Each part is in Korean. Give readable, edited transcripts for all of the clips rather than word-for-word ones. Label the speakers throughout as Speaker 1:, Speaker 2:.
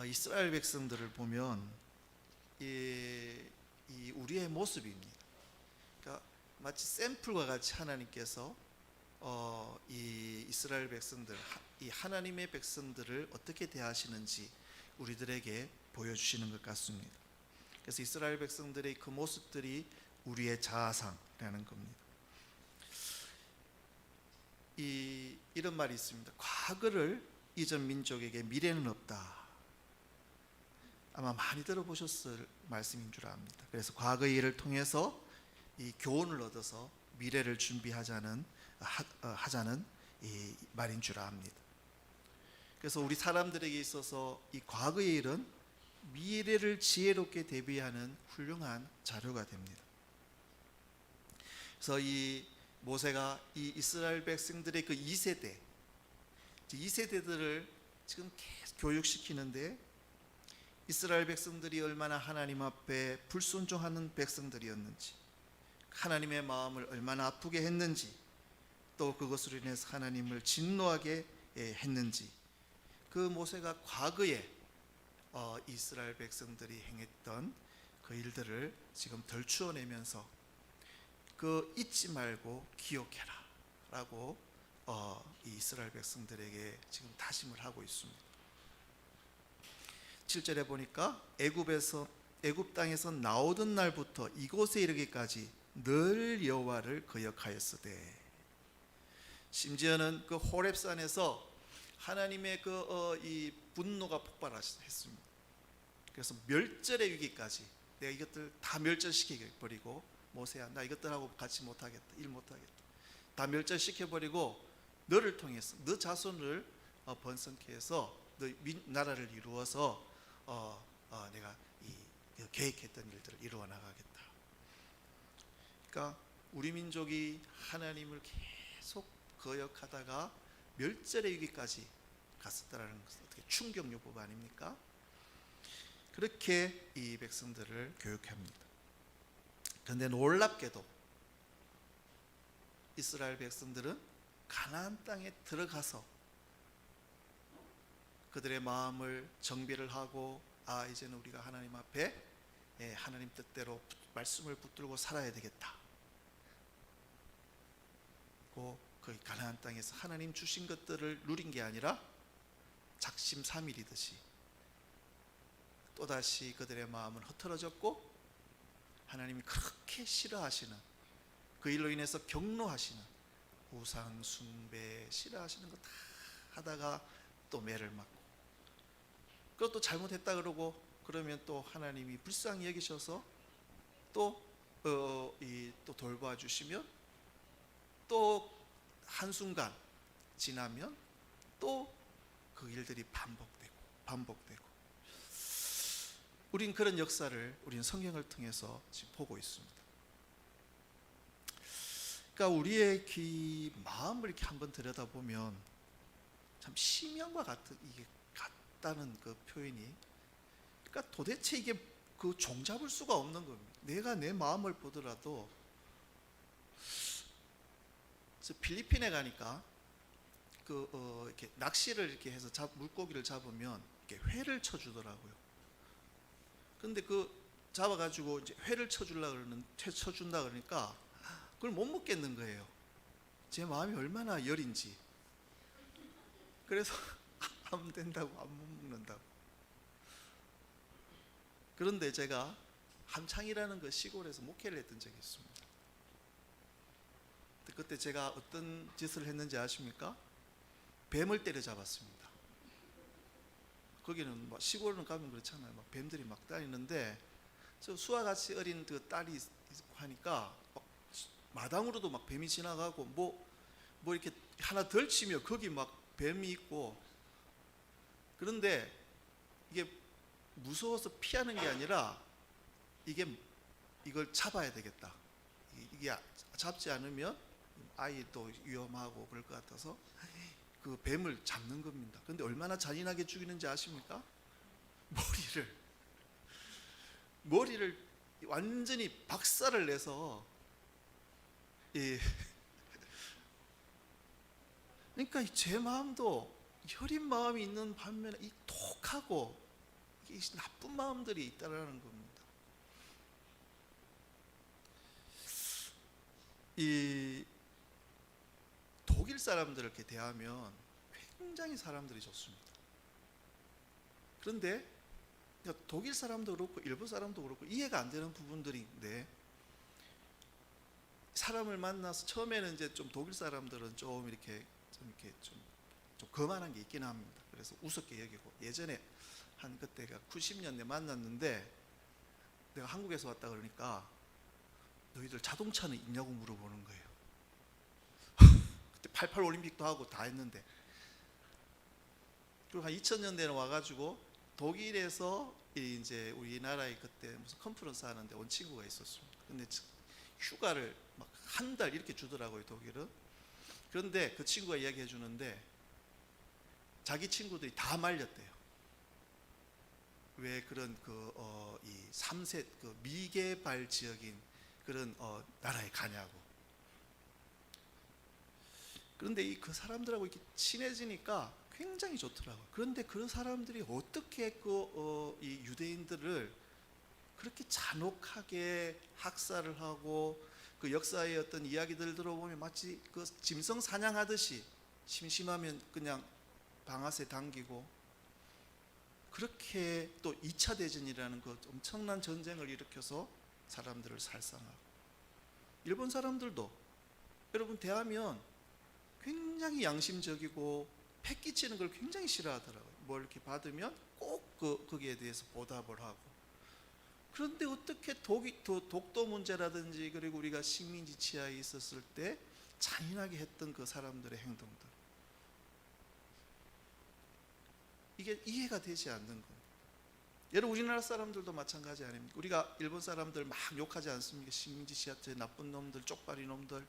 Speaker 1: 이스라엘 백성들을 보면 이 우리의 모습입니다. 그러니까 마치 샘플과 같이 하나님께서 이 이스라엘 백성들, 이 하나님의 백성들을 어떻게 대하시는지 우리들에게 보여주시는 것 같습니다. 그래서 이스라엘 백성들의 그 모습들이 우리의 자아상이라는 겁니다. 이런 말이 있습니다. 과거를 잊은 민족에게 미래는 없다. 아마 많이 들어보셨을 말씀인 줄 압니다. 그래서 과거의 일을 통해서 이 교훈을 얻어서 미래를 준비하자는 이 말인 줄 압니다. 그래서 우리 사람들에게 있어서 이 과거의 일은 미래를 지혜롭게 대비하는 훌륭한 자료가 됩니다. 그래서 이 모세가 이 이스라엘 백성들의 그 2세대들을 지금 계속 교육시키는데, 이스라엘 백성들이 얼마나 하나님 앞에 불순종하는 백성들이었는지, 하나님의 마음을 얼마나 아프게 했는지, 또 그것으로 인해서 하나님을 진노하게 했는지, 그 모세가 과거에 이스라엘 백성들이 행했던 그 일들을 지금 덜추어내면서 그 잊지 말고 기억해라 라고 이 이스라엘 백성들에게 지금 다짐을 하고 있습니다. 7절에 보니까 애굽 땅에서 나오던 날부터 이곳에 이르기까지 늘 여호와를 거역하였으되, 심지어는 그 호렙산에서 하나님의 이 분노가 폭발했습니다. 그래서 멸절의 위기까지, 내가 이것들 다 멸절시켜버리고, 모세야 나 이것들하고 같이 못하겠다, 일 못하겠다, 다 멸절시켜버리고 너를 통해서 너 자손을 번성케 해서 너 나라를 이루어서 내가 이 계획했던 일들을 이루어 나가겠다. 그러니까 우리 민족이 하나님을 계속 거역하다가 멸절의 위기까지 갔었다는 것은 어떻게 충격요법 아닙니까? 그렇게 이 백성들을 교육합니다. 그런데 놀랍게도 이스라엘 백성들은 가나안 땅에 들어가서 그들의 마음을 정비를 하고, 이제는 우리가 하나님 앞에 하나님 뜻대로 말씀을 붙들고 살아야 되겠다. 그 가나안 땅에서 하나님 주신 것들을 누린 게 아니라 작심삼일이듯이 또다시 그들의 마음은 흐트러졌고, 하나님이 그렇게 싫어하시는, 그 일로 인해서 경노하시는 우상 숭배 싫어하시는 거 다 하다가 또 매를 맞고, 그것도 잘못했다 그러고 그러면 또 하나님이 불쌍히 여기셔서 또 돌봐 주시면, 또 한순간 지나면 또 그 일들이 반복되고 우린 그런 역사를 우리는 성경을 통해서 지금 보고 있습니다. 그러니까 우리의 마음을 이렇게 한번 들여다보면 참 시면과 같다는 그 표현이, 그러니까 도대체 이게 그 종잡을 수가 없는 겁니다. 내가 내 마음을 보더라도, 필리핀에 가니까 이렇게 낚시를 이렇게 해서 물고기를 잡으면 이렇게 회를 쳐주더라고요. 근데 잡아가지고 이제 회를 쳐준다 그러니까 그걸 못 먹겠는 거예요. 제 마음이 얼마나 열인지. 그래서 안 된다고, 안 먹는다고. 그런데 제가 함창이라는 그 시골에서 목회를 했던 적이 있습니다. 그때 제가 어떤 짓을 했는지 아십니까? 뱀을 때려잡았습니다. 거기는 시골은 가면 그렇잖아요. 뱀들이 막 다니는데, 저 수와 같이 어린 그 딸이 하니까 마당으로도 막 뱀이 지나가고, 뭐 이렇게 하나 덜 치면 거기 막 뱀이 있고. 그런데 이게 무서워서 피하는 게 아니라, 이걸 잡아야 되겠다. 이게 잡지 않으면 아이도 위험하고 그럴 것 같아서 그 뱀을 잡는 겁니다. 그런데 얼마나 잔인하게 죽이는지 아십니까? 머리를 완전히 박살을 내서, 그러니까 제 마음도 여린 마음이 있는 반면에 이 독하고 이 나쁜 마음들이 있다라는 겁니다. 이 독일 사람들을 이렇게 대하면 굉장히 사람들이 좋습니다. 그런데 독일 사람도 그렇고 일본 사람도 그렇고 이해가 안 되는 부분들인데, 사람을 만나서 처음에는 이제 좀 독일 사람들은 좀 이렇게 좀 거만한 게 있긴 합니다. 그래서 우습게 여기고, 예전에 한 그때가 90년대 만났는데 내가 한국에서 왔다 그러니까 너희들 자동차는 있냐고 물어보는 거예요. 그때 88 올림픽도 하고 다 했는데, 그리고 한 2000년대는 와가지고 독일에서 이제 우리나라에 그때 무슨 컨퍼런스 하는데 온 친구가 있었습니다. 근데 휴가를 막 한 달 이렇게 주더라고요, 독일은. 그런데 그 친구가 이야기해 주는데 자기 친구들이 다 말렸대요. 왜 그런 이 3세 미개발 지역인 그런 나라에 가냐고. 그런데 그 사람들하고 이렇게 친해지니까 굉장히 좋더라고요. 그런데 그 사람들이 어떻게 이 유대인들을 그렇게 잔혹하게 학살을 하고, 그 역사의 어떤 이야기들 들어보면 마치 그 짐승 사냥하듯이 심심하면 그냥 방아쇠 당기고, 그렇게 또 2차 대전이라는 그 엄청난 전쟁을 일으켜서 사람들을 살상하고, 일본 사람들도 여러분 대하면 굉장히 양심적이고 패기치는 걸 굉장히 싫어하더라고요. 뭘 이렇게 받으면 꼭 거기에 대해서 보답을 하고. 그런데 어떻게 독도 문제라든지, 그리고 우리가 식민지 치하에 있었을 때 잔인하게 했던 그 사람들의 행동들, 이게 이해가 되지 않는 겁니다. 여러분, 우리나라 사람들도 마찬가지 아닙니까? 우리가 일본 사람들 막 욕하지 않습니까? 식민지 치하에 나쁜 놈들, 쪽발이 놈들,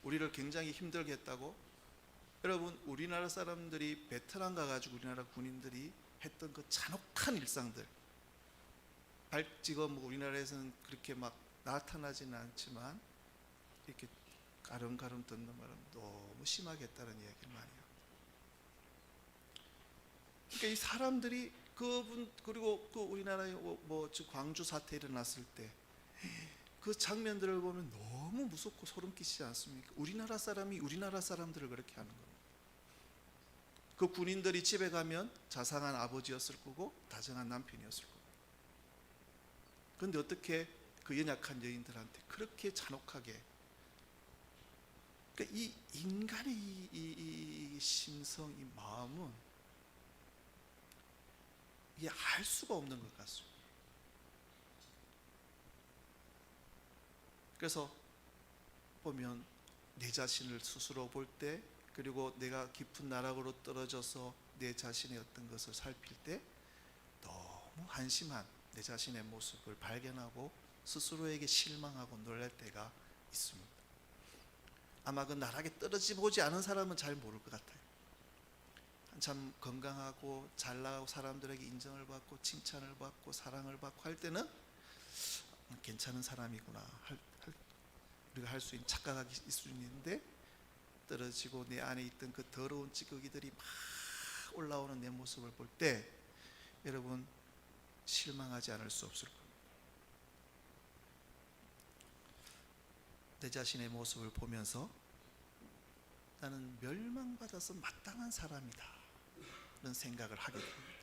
Speaker 1: 우리를 굉장히 힘들게 했다고. 여러분, 우리나라 사람들이 베트남 가가지고 우리나라 군인들이 했던 그 잔혹한 일상들, 지금 우리나라에서는 그렇게 막 나타나지는 않지만 이렇게 가름가름 듣는 말은 너무 심하게 했다는 이야기를 많이 합니다. 그러니까 이 사람들이 그리고 그 우리나라에 광주 사태 일어났을 때 그 장면들을 보면 너무 무섭고 소름 끼치지 않습니까? 우리나라 사람이 우리나라 사람들을 그렇게 하는 겁니다. 그 군인들이 집에 가면 자상한 아버지였을 거고 다정한 남편이었을 거고, 그런데 어떻게 그 연약한 여인들한테 그렇게 잔혹하게. 그러니까 이 인간의 이 심성, 이 마음은 이게 알 수가 없는 것 같습니다. 그래서 보면 내 자신을 스스로 볼 때, 그리고 내가 깊은 나락으로 떨어져서 내 자신의 어떤 것을 살필 때 너무 한심한 내 자신의 모습을 발견하고 스스로에게 실망하고 놀랄 때가 있습니다. 아마 그 나락에 떨어져 보지 않은 사람은 잘 모를 것 같아요. 한참 건강하고 잘 나가고 사람들에게 인정을 받고 칭찬을 받고 사랑을 받고 할 때는 괜찮은 사람이구나, 우리가 할 수 있는 착각이 있을 수 있는데, 떨어지고 내 안에 있던 그 더러운 찌꺼기들이 막 올라오는 내 모습을 볼 때 여러분 실망하지 않을 수 없을 겁니다. 내 자신의 모습을 보면서 나는 멸망받아서 마땅한 사람이다, 그런 생각을 하게 됩니다.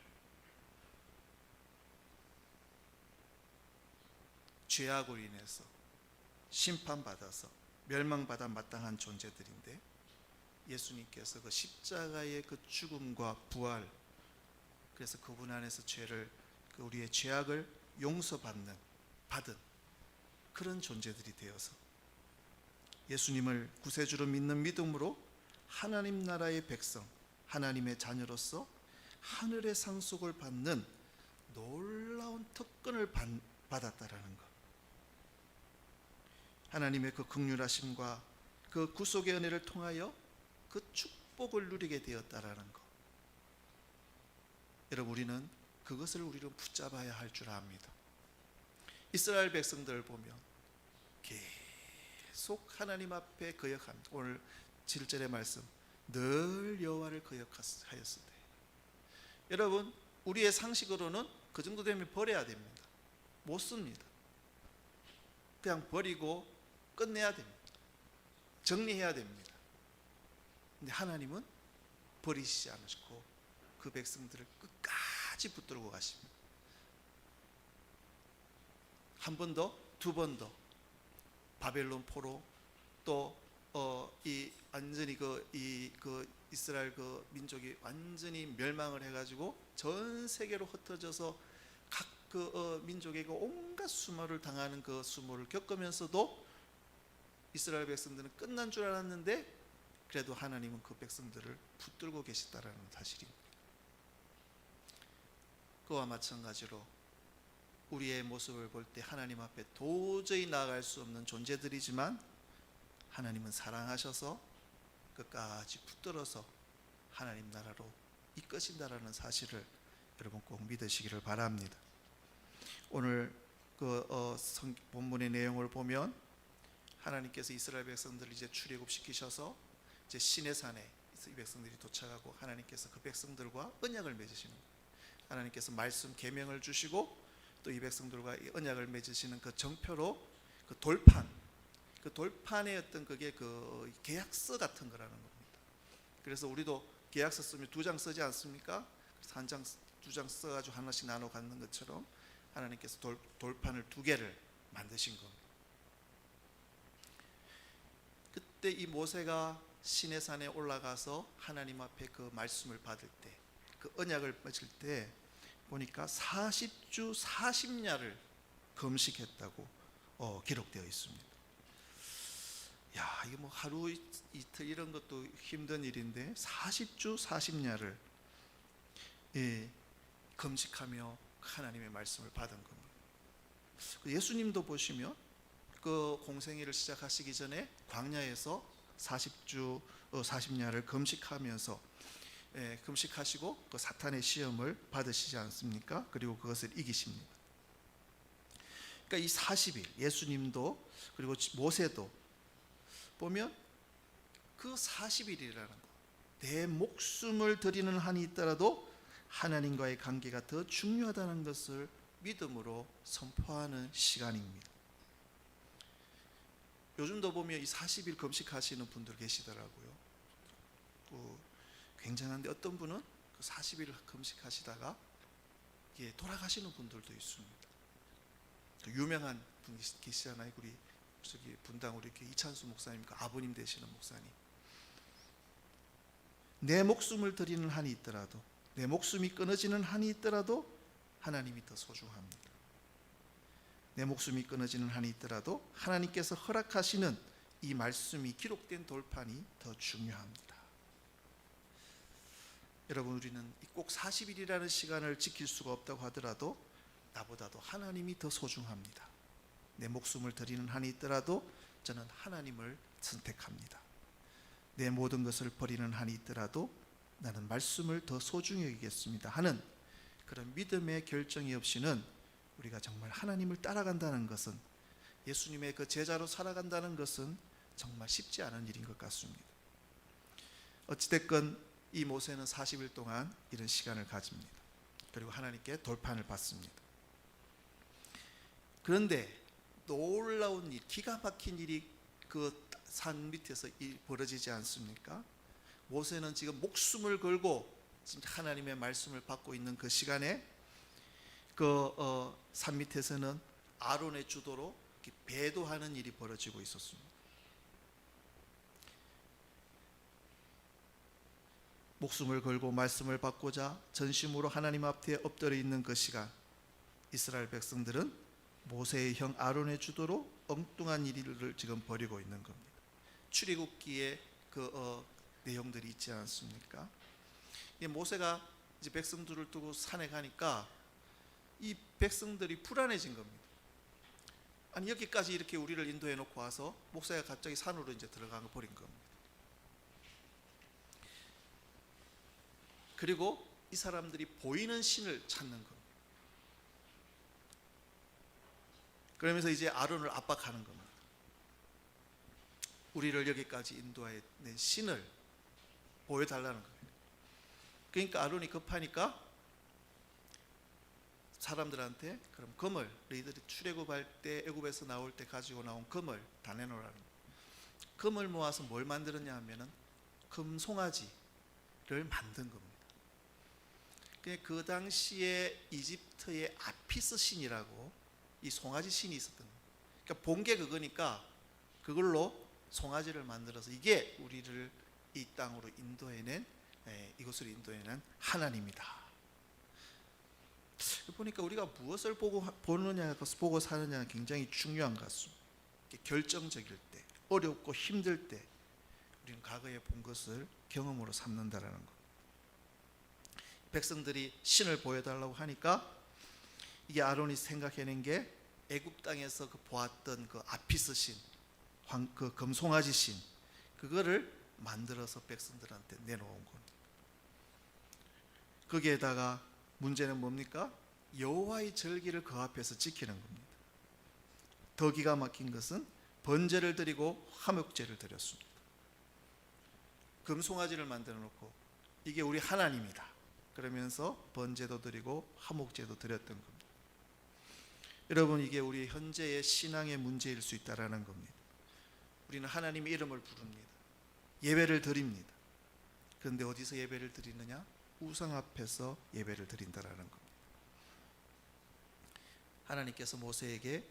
Speaker 1: 죄악으로 인해서 심판받아서 멸망받아 마땅한 존재들인데, 예수님께서 그 십자가의 그 죽음과 부활, 그래서 그분 안에서 우리의 죄악을 받은 그런 존재들이 되어서 예수님을 구세주로 믿는 믿음으로 하나님 나라의 백성, 하나님의 자녀로서 하늘의 상속을 받는 놀라운 특권을 받았다라는 것. 하나님의 그 긍휼하심과 그 구속의 은혜를 통하여 그 축복을 누리게 되었다라는 것. 여러분, 우리는 그것을 우리로 붙잡아야 할 줄 압니다. 이스라엘 백성들을 보면 계속 하나님 앞에 거역합니다. 오늘 7절의 말씀, 늘 여호와를 거역하였으되. 여러분, 우리의 상식으로는 그 정도 되면 버려야 됩니다. 못 씁니다. 그냥 버리고 끝내야 됩니다. 정리해야 됩니다. 근데 하나님은 버리시지 않으시고 그 백성들을 끝까지 붙들고 가십니다. 한 번 더, 두 번 더 바벨론 포로 또 이 완전히 그 이스라엘 그 민족이 완전히 멸망을 해가지고 전 세계로 흩어져서 각 그 민족에게 온갖 수모를 당하는 그 수모를 겪으면서도 이스라엘 백성들은 끝난 줄 알았는데 그래도 하나님은 그 백성들을 붙들고 계시다라는 사실입니다. 그와 마찬가지로 우리의 모습을 볼 때 하나님 앞에 도저히 나아갈 수 없는 존재들이지만 하나님은 사랑하셔서 끝까지 붙들어서 하나님 나라로 이끄신다라는 사실을 여러분 꼭 믿으시기를 바랍니다. 오늘 그 본문의 내용을 보면 하나님께서 이스라엘 백성들을 이제 출애굽시키셔서 이제 시내산에 이 백성들이 도착하고 하나님께서 그 백성들과 언약을 맺으시는 거예요. 하나님께서 말씀 계명을 주시고 또 이 백성들과 이 언약을 맺으시는 그 정표로 그 돌판의 어떤 그게 그 계약서 같은 거라는 겁니다. 그래서 우리도 계약서 쓰면 2장 쓰지 않습니까? 그래서 1장, 2장 써가지고 하나씩 나눠 갖는 것처럼 하나님께서 돌판을 2개를 만드신 겁니다. 그때 이 모세가 시내산에 올라가서 하나님 앞에 그 말씀을 받을 때, 그 언약을 맺을 때 보니까 40주 40야를 금식했다고 기록되어 있습니다. 야, 이게 뭐 하루 이틀 이런 것도 힘든 일인데 40주 40야를 금식하며 하나님의 말씀을 받은 겁니다. 예수님도 보시면 그 공생애를 시작하시기 전에 광야에서 40주 40야를 금식하면서 금식하시고 그 사탄의 시험을 받으시지 않습니까? 그리고 그것을 이기십니다. 그러니까 이 40일 예수님도 그리고 모세도 보면 그 40일이라는 거, 내 목숨을 드리는 한이 있더라도 하나님과의 관계가 더 중요하다는 것을 믿음으로 선포하는 시간입니다. 요즘도 보면 이 40일 금식하시는 분들 계시더라고요. 굉장한데 어떤 분은 그 40일 금식하시다가 돌아가시는 분들도 있습니다. 유명한 분 계시잖아요. 우리 저기 분당 우리 이찬수 목사님, 아버님 되시는 목사님. 내 목숨을 드리는 한이 있더라도, 내 목숨이 끊어지는 한이 있더라도 하나님이 더 소중합니다. 내 목숨이 끊어지는 한이 있더라도 하나님께서 허락하시는 이 말씀이 기록된 돌판이 더 중요합니다. 여러분, 우리는 꼭 40일이라는 시간을 지킬 수가 없다고 하더라도 나보다도 하나님이 더 소중합니다. 내 목숨을 드리는 한이 있더라도 저는 하나님을 선택합니다. 내 모든 것을 버리는 한이 있더라도 나는 말씀을 더 소중히 여기겠습니다 하는 그런 믿음의 결정이 없이는 우리가 정말 하나님을 따라간다는 것은, 예수님의 그 제자로 살아간다는 것은 정말 쉽지 않은 일인 것 같습니다. 어찌됐건 이 모세는 40일 동안 이런 시간을 가집니다. 그리고 하나님께 돌판을 받습니다. 그런데 놀라운 일, 기가 막힌 일이 그 산 밑에서 벌어지지 않습니까? 모세는 지금 목숨을 걸고 진짜 하나님의 말씀을 받고 있는 그 시간에 그 산 밑에서는 아론의 주도로 배도하는 일이 벌어지고 있었습니다. 목숨을 걸고 말씀을 받고자 전심으로 하나님 앞에 엎드려 있는 그 시간, 이스라엘 백성들은 모세의 형 아론의 주도로 엉뚱한 일을 지금 벌이고 있는 겁니다. 출애굽기에 그 내용들이 있지 않습니까? 모세가 이제 백성들을 두고 산에 가니까 이 백성들이 불안해진 겁니다. 아니, 여기까지 이렇게 우리를 인도해 놓고 와서 목사가 갑자기 산으로 이제 들어가 버린 겁니다. 그리고 이 사람들이 보이는 신을 찾는 겁니다. 그러면서 이제 아론을 압박하는 겁니다. 우리를 여기까지 인도해 낸 신을 보여달라는 거예요. 그러니까 아론이 급하니까 사람들한테 그럼 금을 너희들이 출애굽할 때 애굽에서 나올 때 가지고 나온 금을 다 내놓으라는 거예요. 금을 모아서 뭘 만들었냐 하면은 금 송아지를 만든 겁니다. 그 당시에 이집트의 아피스 신이라고 이 송아지 신이 있었던 거예요. 그러니까 본 게 그거니까 그걸로 송아지를 만들어서 이게 우리를 이 땅으로 인도해낸, 이곳을 인도해낸 하나님이다. 보니까 우리가 무엇을 보고 사느냐가 굉장히 중요한 것 같습니다. 결정적일 때, 어렵고 힘들 때 우리는 과거에 본 것을 경험으로 삼는다라는 것. 백성들이 신을 보여달라고 하니까 이게 아론이 생각해낸 게 애굽 땅에서 보았던 그 아피스 신, 그 금송아지 신, 그거를 만들어서 백성들한테 내놓은 겁니다. 거기에다가 문제는 뭡니까? 여호와의 절기를 그 앞에서 지키는 겁니다. 더 기가 막힌 것은 번제를 드리고 화목제를 드렸습니다. 금송아지를 만들어 놓고 이게 우리 하나님이다 그러면서 번제도 드리고 화목제도 드렸던 겁니다. 여러분, 이게 우리 현재의 신앙의 문제일 수 있다라는 겁니다. 우리는 하나님의 이름을 부릅니다. 예배를 드립니다. 그런데 어디서 예배를 드리느냐? 우상 앞에서 예배를 드린다라는 겁니다. 하나님께서 모세에게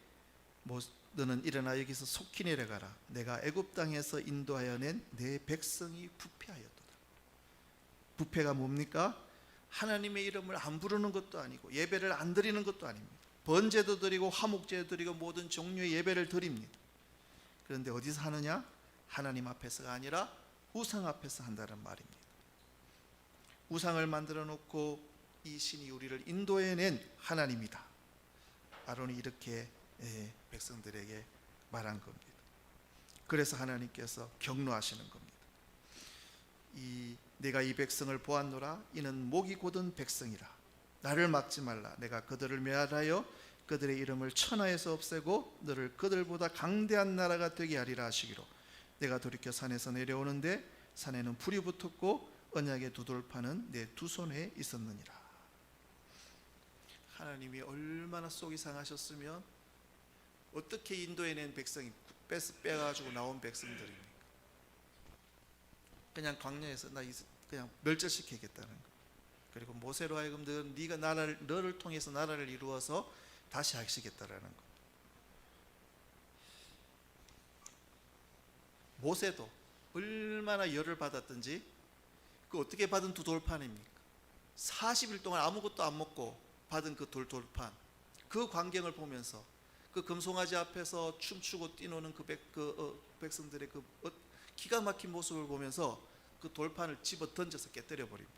Speaker 1: 너는 일어나 여기서 속히 내려가라. 내가 애굽 땅에서 인도하여 낸 내 백성이 부패하였도다. 부패가 뭡니까? 하나님의 이름을 안 부르는 것도 아니고 예배를 안 드리는 것도 아닙니다. 번제도 드리고 화목제도 드리고 모든 종류의 예배를 드립니다. 그런데 어디서 하느냐? 하나님 앞에서가 아니라 우상 앞에서 한다는 말입니다. 우상을 만들어 놓고 이 신이 우리를 인도해낸 하나님이다. 아론이 이렇게 백성들에게 말한 겁니다. 그래서 하나님께서 격노하시는 겁니다. 내가 이 백성을 보았노라. 이는 목이 곧은 백성이라. 나를 막지 말라. 내가 그들을 멸하여 그들의 이름을 천하에서 없애고 너를 그들보다 강대한 나라가 되게 하리라 하시기로 내가 돌이켜 산에서 내려오는데 산에는 불이 붙었고 언약의 두 돌판은 내 두 손에 있었느니라. 하나님이 얼마나 속이 상하셨으면 어떻게 인도해낸 백성이 빼가지고 나온 백성들입니까? 그냥 광야에서 그냥 멸절시키겠다는 거. 그리고 모세로 하여금 네가 너를 통해서 나라를 이루어서 다시 하시겠다라는 거. 모세도 얼마나 열을 받았든지 그 어떻게 받은 두 돌판입니까? 40일 동안 아무것도 안 먹고 받은 그 돌판, 그 광경을 보면서 그 금송아지 앞에서 춤추고 뛰노는 백성들의 기가 막힌 모습을 보면서 그 돌판을 집어 던져서 깨뜨려 버립니다.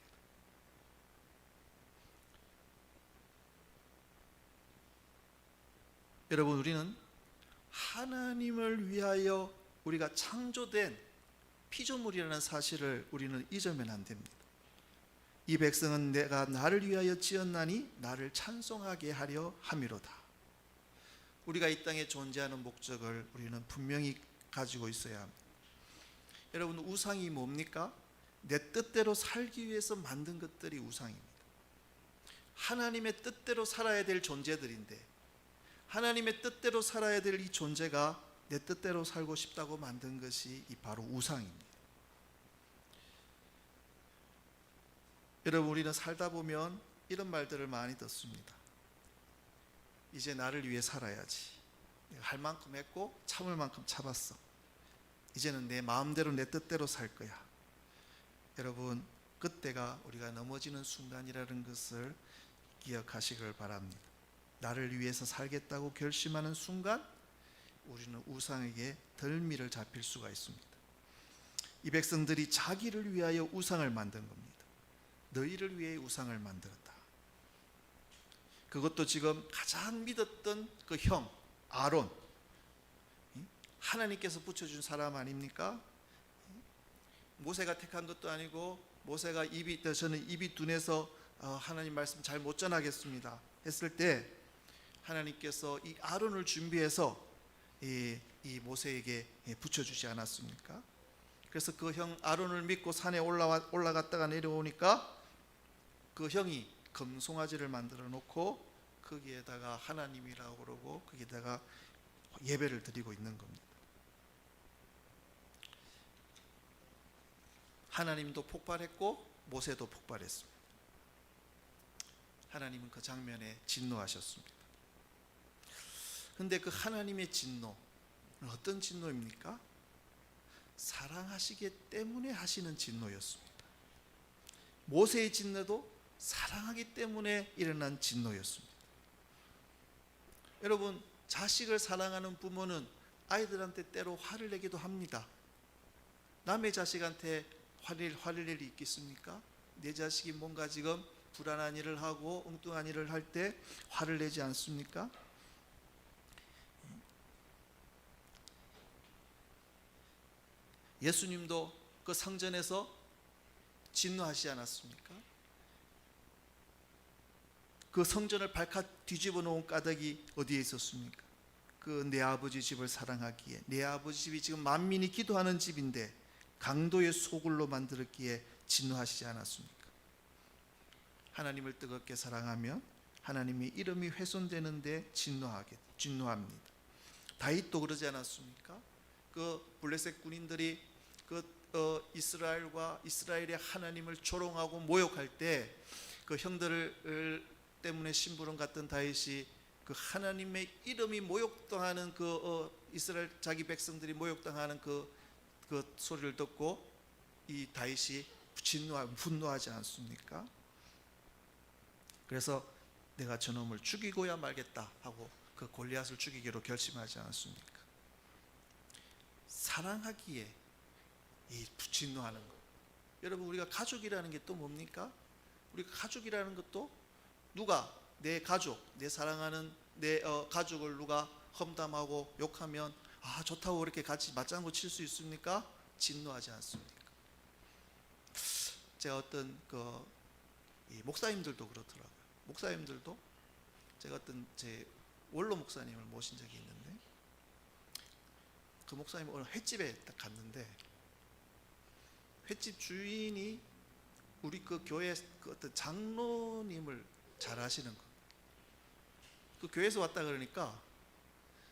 Speaker 1: 여러분, 우리는 하나님을 위하여 우리가 창조된 피조물이라는 사실을 우리는 잊으면 안 됩니다. 이 백성은 내가 나를 위하여 지었나니 나를 찬송하게 하려 함이로다. 우리가 이 땅에 존재하는 목적을 우리는 분명히 가지고 있어야 합니다. 여러분, 우상이 뭡니까? 내 뜻대로 살기 위해서 만든 것들이 우상입니다. 하나님의 뜻대로 살아야 될 존재들인데 하나님의 뜻대로 살아야 될 이 존재가 내 뜻대로 살고 싶다고 만든 것이 바로 우상입니다. 여러분, 우리는 살다 보면 이런 말들을 많이 듣습니다. 이제 나를 위해 살아야지. 내가 할 만큼 했고 참을 만큼 참았어. 이제는 내 마음대로 내 뜻대로 살 거야. 여러분, 그때가 우리가 넘어지는 순간이라는 것을 기억하시길 바랍니다. 나를 위해서 살겠다고 결심하는 순간 우리는 우상에게 덜미를 잡힐 수가 있습니다. 이 백성들이 자기를 위하여 우상을 만든 겁니다. 너희를 위해 우상을 만들었다. 그것도 지금 가장 믿었던 그 형 아론, 하나님께서 붙여준 사람 아닙니까? 모세가 택한 것도 아니고 모세가 저는 입이 둔해서 하나님 말씀 잘 못 전하겠습니다 했을 때 하나님께서 이 아론을 준비해서 이 모세에게 붙여주지 않았습니까? 그래서 그 형 아론을 믿고 산에 올라갔다가 내려오니까 그 형이 금송아지를 만들어 놓고 거기에다가 하나님이라고 그러고 거기에다가 예배를 드리고 있는 겁니다. 하나님도 폭발했고 모세도 폭발했습니다. 하나님은 그 장면에 진노하셨습니다. 그런데 그 하나님의 진노는 어떤 진노입니까? 사랑하시기 때문에 하시는 진노였습니다. 모세의 진노도 사랑하기 때문에 일어난 진노였습니다. 여러분, 자식을 사랑하는 부모는 아이들한테 때로 화를 내기도 합니다. 남의 자식한테 화낼 일이 있겠습니까? 내 자식이 뭔가 지금 불안한 일을 하고 엉뚱한 일을 할 때 화를 내지 않습니까? 예수님도 그 성전에서 진노하시지 않았습니까? 그 성전을 발칵 뒤집어 놓은 까닭이 어디에 있었습니까? 그 내 아버지 집을 사랑하기에, 내 아버지 집이 지금 만민이 기도하는 집인데 강도의 소굴로 만들었기에 진노하시지 않았습니까? 하나님을 뜨겁게 사랑하면 하나님의 이름이 훼손되는데 진노합니다. 다윗도 그러지 않았습니까? 그 블레셋 군인들이 이스라엘과 이스라엘의 하나님을 조롱하고 모욕할 때 그 형들을 때문에 심부름 갔던 다윗이 그 하나님의 이름이 모욕당하는 이스라엘 자기 백성들이 모욕당하는 그 소리를 듣고 이 다윗이 분노하지 않습니까? 그래서 내가 저놈을 죽이고야 말겠다 하고 그 골리앗을 죽이기로 결심하지 않습니까? 사랑하기에 이 진노하는 것. 여러분, 우리가 가족이라는 게 또 뭡니까? 우리가 가족이라는 것도 누가 내 가족, 내 사랑하는 내 가족을 누가 험담하고 욕하면 좋다고 그렇게 같이 맞장구 칠 수 있습니까? 진노하지 않습니까? 제가 어떤 이 목사님들도 그렇더라고요. 목사님들도 제가 어떤 제 원로 목사님을 모신 적이 있는데 그 목사님 오늘 횟집에 딱 갔는데 횟집 주인이 우리 그 교회 그 어떤 장로님을 잘 아시는 거. 그 교회에서 왔다 그러니까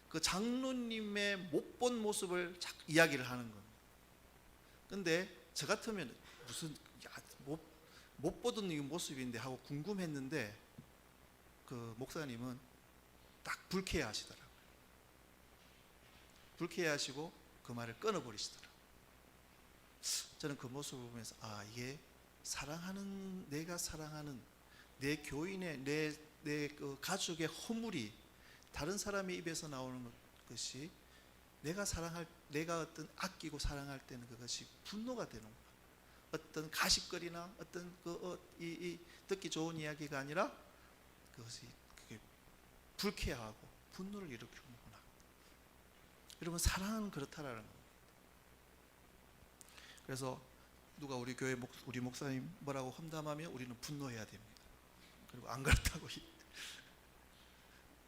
Speaker 1: 그 장로님의 못 본 모습을 이야기를 하는 겁니다. 근데 저 같으면 무슨 못 보던 이 모습인데 하고 궁금했는데 그 목사님은 딱 불쾌해하시더라고요. 불쾌해하시고 그 말을 끊어버리시더라고요. 저는 그 모습을 보면서 이게 내가 사랑하는 내 교인의 내 그 가족의 허물이 다른 사람의 입에서 나오는 것이 내가 어떤 아끼고 사랑할 때는 그것이 분노가 되는 거야. 어떤 가십거리나 어떤 이 듣기 좋은 이야기가 아니라 그게 불쾌하고 분노를 일으키는구나. 여러분, 사랑은 그렇다라는 겁니다. 그래서 누가 우리 교회 우리 목사님 뭐라고 험담하면 우리는 분노해야 됩니다. 그리고 안 그렇다고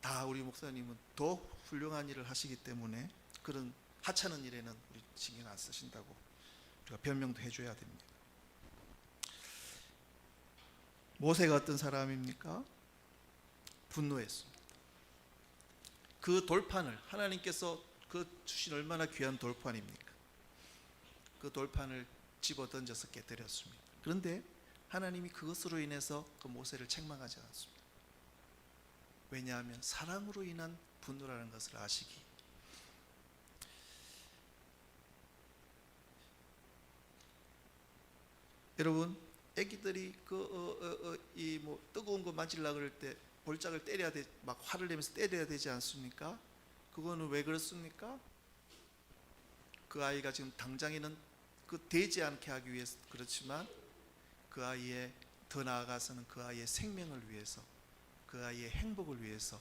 Speaker 1: 다 우리 목사님은 더 훌륭한 일을 하시기 때문에 그런 하찮은 일에는 우리 신경 안 쓰신다고 우리가 변명도 해줘야 됩니다. 모세가 어떤 사람입니까? 분노했습니다. 그 돌판을 하나님께서 주신 얼마나 귀한 돌판입니까? 그 돌판을 집어 던져서 깨뜨렸습니다. 그런데 하나님이 그것으로 인해서 그 모세를 책망하지 않았습니다. 왜냐하면 사랑으로 인한 분노라는 것을 아시기. 여러분, 아기들이 뜨거운 거 만지려고 그럴 때 볼짝을 때려야 돼, 막 화를 내면서 때려야 되지 않습니까? 그거는 왜 그렇습니까? 그 아이가 지금 당장에는 되지 않게 하기 위해서 그렇지만 그 아이의 더 나아가서는 그 아이의 생명을 위해서, 그 아이의 행복을 위해서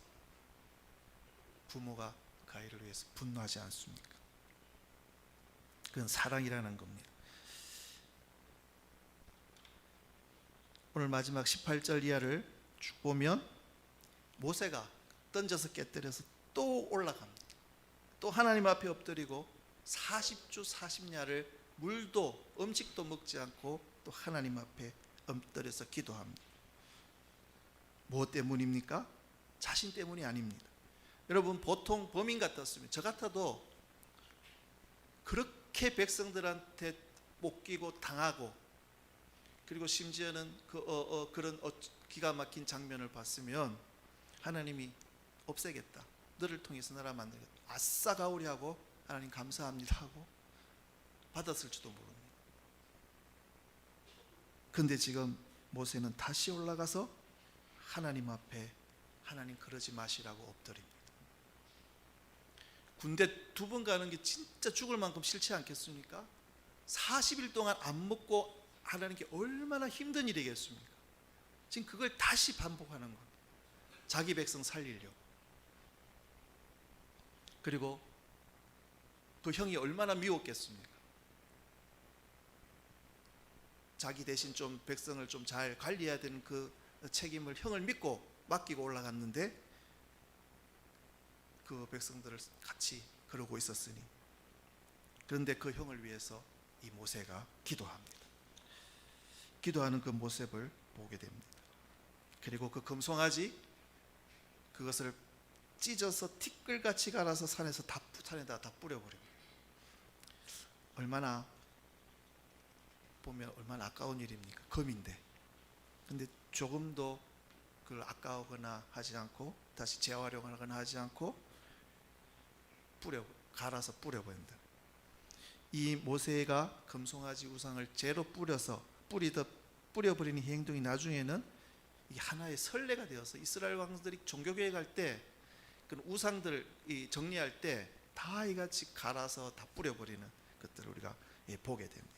Speaker 1: 부모가 그 아이를 위해서 분노하지 않습니까? 그건 사랑이라는 겁니다. 오늘 마지막 18절 이하를 쭉 보면 모세가 던져서 깨뜨려서 또 올라갑니다. 또 하나님 앞에 엎드리고 40주 40야를 물도 음식도 먹지 않고 또 하나님 앞에 엎드려서 기도합니다. 무엇 때문입니까? 자신 때문이 아닙니다. 여러분, 보통 범인 같았으면, 저 같아도 그렇게 백성들한테 쫓기고 당하고, 그리고 심지어는 그런 기가 막힌 장면을 봤으면 하나님이 없애겠다, 너를 통해서 나라 만들겠다, 아싸 가오리 하고 하나님 감사합니다 하고 받았을지도 모릅니다. 근데 지금 모세는 다시 올라가서 하나님 앞에 하나님 그러지 마시라고 엎드립니다. 군대 2번 가는 게 진짜 죽을 만큼 싫지 않겠습니까? 40일 동안 안 먹고 하라는 게 얼마나 힘든 일이겠습니까? 지금 그걸 다시 반복하는 겁니다. 자기 백성 살리려고. 그리고 그 형이 얼마나 미웠겠습니까? 자기 대신 좀 백성을 좀 잘 관리해야 되는 그 책임을 형을 믿고 맡기고 올라갔는데 그 백성들을 같이 그러고 있었으니, 그런데 그 형을 위해서 이 모세가 기도합니다. 기도하는 그 모습을 보게 됩니다. 그리고 그 금송아지, 그것을 찢어서 티끌같이 갈아서 산에다 다 뿌려버립니다. 얼마나 보면 얼마나 아까운 일입니까? 금인데. 근데 조금도 그걸 아까우거나 하지 않고, 다시 재활용하거나 하지 않고 갈아서 뿌려버린다. 이 모세가 금송아지 우상을 재로 뿌려버리는 행동이 나중에는 이게 하나의 선례가 되어서 이스라엘 왕들이 종교교회 갈 때 그 우상들 정리할 때 다 이같이 갈아서 다 뿌려버리는 것들을 우리가 보게 됩니다.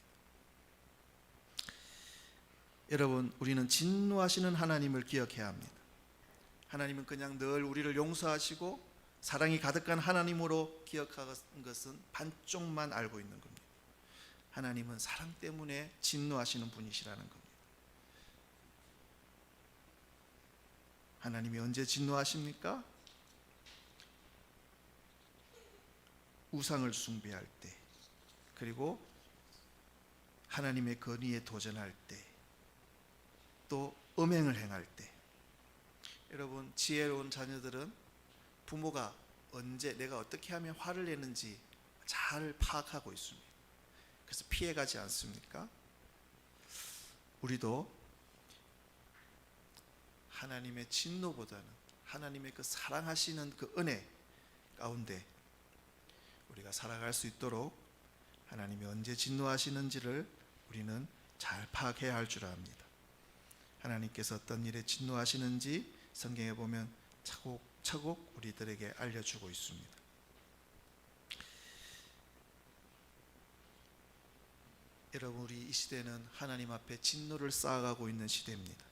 Speaker 1: 여러분, 우리는 진노하시는 하나님을 기억해야 합니다. 하나님은 그냥 늘 우리를 용서하시고 사랑이 가득한 하나님으로 기억하는 것은 반쪽만 알고 있는 겁니다. 하나님은 사랑 때문에 진노하시는 분이시라는 겁니다. 하나님이 언제 진노하십니까? 우상을 숭배할 때, 그리고 하나님의 권위에 도전할 때, 또 음행을 행할 때. 여러분, 지혜로운 자녀들은 부모가 언제 내가 어떻게 하면 화를 내는지 잘 파악하고 있습니다. 그래서 피해가지 않습니까? 우리도 하나님의 진노보다는 하나님의 그 사랑하시는 그 은혜 가운데 우리가 살아갈 수 있도록 하나님이 언제 진노하시는지를 우리는 잘 파악해야 할 줄 압니다. 하나님께서 어떤 일에 진노하시는지 성경에 보면 차곡차곡 우리들에게 알려주고 있습니다. 여러분, 우리 이 시대는 하나님 앞에 진노를 쌓아가고 있는 시대입니다.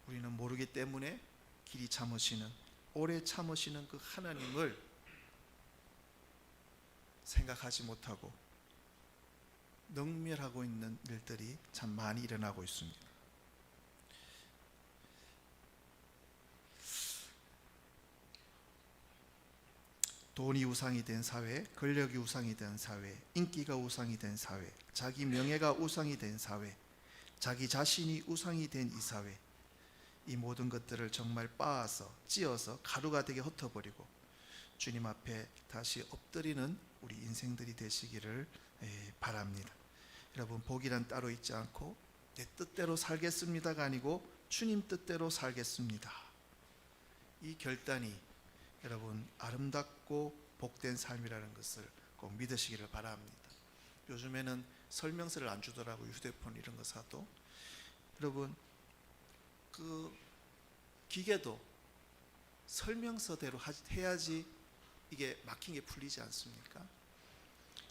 Speaker 1: 우리는 모르기 때문에 길이 참으시는, 오래 참으시는 그 하나님을 생각하지 못하고 능멸하고 있는 일들이 참 많이 일어나고 있습니다. 돈이 우상이 된 사회, 권력이 우상이 된 사회, 인기가 우상이 된 사회, 자기 명예가 우상이 된 사회, 자기 자신이 우상이 된 이 사회, 이 모든 것들을 정말 빻아서 찧어서 가루가 되게 흩어버리고 주님 앞에 다시 엎드리는 우리 인생들이 되시기를 바랍니다. 여러분, 복이란 따로 있지 않고 내 뜻대로 살겠습니다가 아니고 주님 뜻대로 살겠습니다. 이 결단이 여러분 아름답고 복된 삶이라는 것을 꼭 믿으시기를 바랍니다. 요즘에는 설명서를 안 주더라고요. 휴대폰 이런 거 사도. 여러분, 그 기계도 설명서대로 해야지 이게 막힌 게 풀리지 않습니까?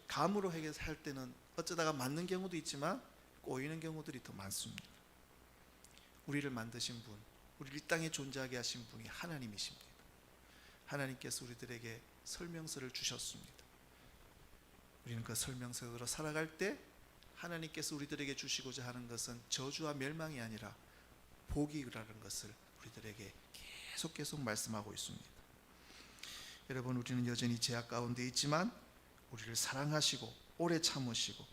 Speaker 1: 감으로 할 때는 어쩌다가 맞는 경우도 있지만 꼬이는 경우들이 더 많습니다. 우리를 만드신 분, 우리를 이 땅에 존재하게 하신 분이 하나님이십니다. 하나님께서 우리들에게 설명서를 주셨습니다. 우리는 그 설명서로 살아갈 때 하나님께서 우리들에게 주시고자 하는 것은 저주와 멸망이 아니라 복이라는 것을 우리들에게 계속 말씀하고 있습니다. 여러분, 우리는 여전히 죄악 가운데 있지만 우리를 사랑하시고 오래 참으시고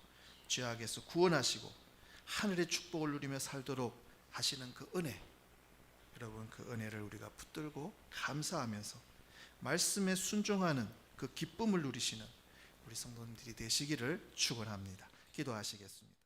Speaker 1: 죄악에서 구원하시고 하늘의 축복을 누리며 살도록 하시는 그 은혜, 여러분 그 은혜를 우리가 붙들고 감사하면서 말씀에 순종하는 그 기쁨을 누리시는 우리 성도님들이 되시기를 축원합니다. 기도하시겠습니다.